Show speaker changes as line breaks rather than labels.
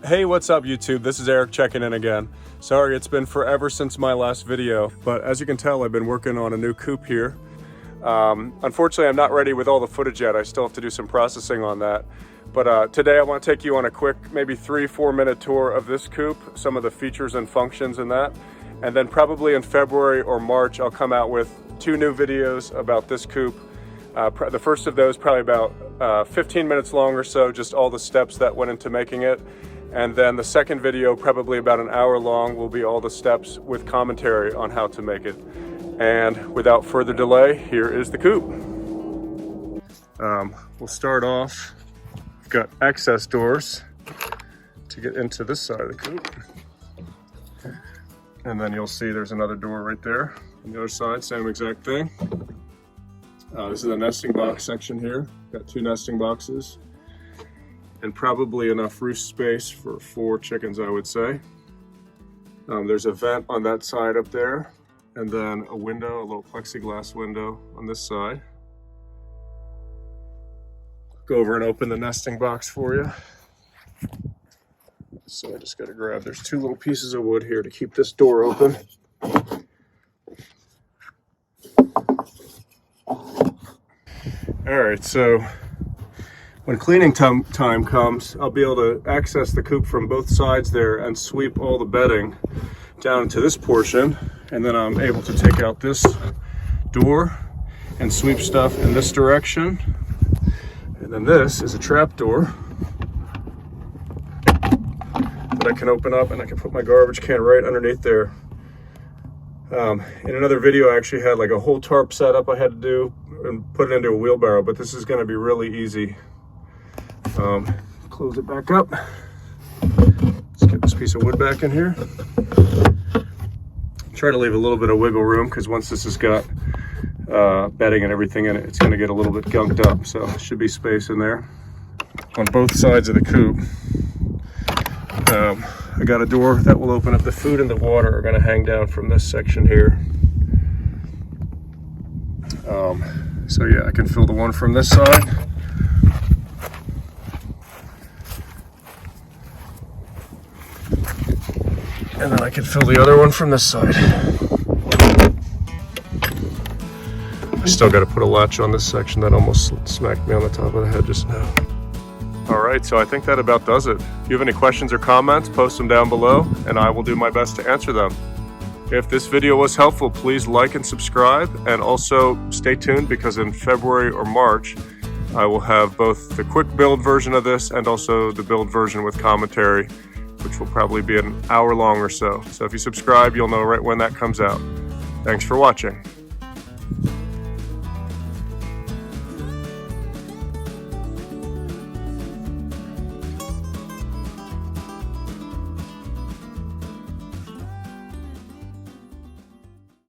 Hey, what's up YouTube? This is Eric checking in again. Sorry, it's been forever since my last video, but as you can tell, I've been working on a new coupe here. Unfortunately, I'm not ready with all the footage yet. I still have to do some processing on that. But today I want to take you on a quick, maybe 3-4 minute tour of this coupe, some of the features and functions in that. And then probably in February or March, I'll come out with 2 new videos about this coupe. The first of those probably about 15 minutes long or so, just all the steps that went into making it. And then the second video, probably about an hour long, will be all the steps with commentary on how to make it. And without further delay, here is the coupe. We'll start off, we've got access doors to get into this side of the coupe. And then you'll see there's another door right there on the other side, same exact thing. This is the nesting box section here. Got 2 nesting boxes. And probably enough roof space for 4 chickens, I would say. There's a vent on that side up there, and then a window, a little plexiglass window on this side. Go over and open the nesting box for you. So I just gotta grab, there's 2 little pieces of wood here to keep this door open. All right, so when cleaning time comes, I'll be able to access the coupe from both sides there and sweep all the bedding down to this portion. And then I'm able to take out this door and sweep stuff in this direction. And then this is a trap door that I can open up, and I can put my garbage can right underneath there. In another video, I actually had like a whole tarp setup I had to do and put it into a wheelbarrow, but this is gonna be really easy. Close it back up. Let's get this piece of wood back in here. Try to leave a little bit of wiggle room, because once this has got bedding and everything in it, it's going to get a little bit gunked up. So there should be space in there. On both sides of the coupe, I got a door that will open up. The food and the water are going to hang down from this section here. So yeah, I can fill the one from this side. And then I can fill the other one from this side. I still got to put a latch on this section. That almost smacked me on the top of the head just now. All right, so I think that about does it. If you have any questions or comments, post them down below, and I will do my best to answer them. If this video was helpful, please like and subscribe, and also stay tuned, because in February or March, I will have both the quick build version of this and also the build version with commentary, which will probably be an hour long or so. So if you subscribe, you'll know right when that comes out. Thanks for watching.